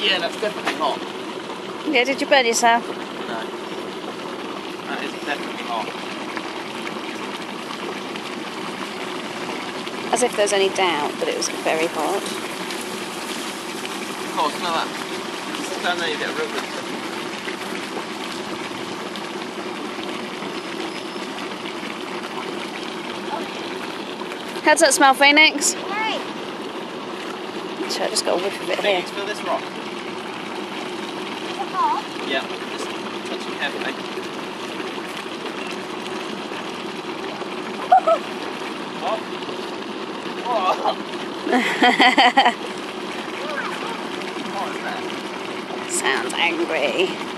Yeah, that's definitely hot. Yeah, did you burn yourself? No. That is definitely hot. As if there's any doubt that it was very hot. Oh, smell that. Just down there you get a real good stuff. How does that smell, Phoenix? Great. So I just got a whiff of it here. Phoenix, feel this rock? Is it hot? Yeah, just touch it carefully. Oh. What is that? Sounds angry.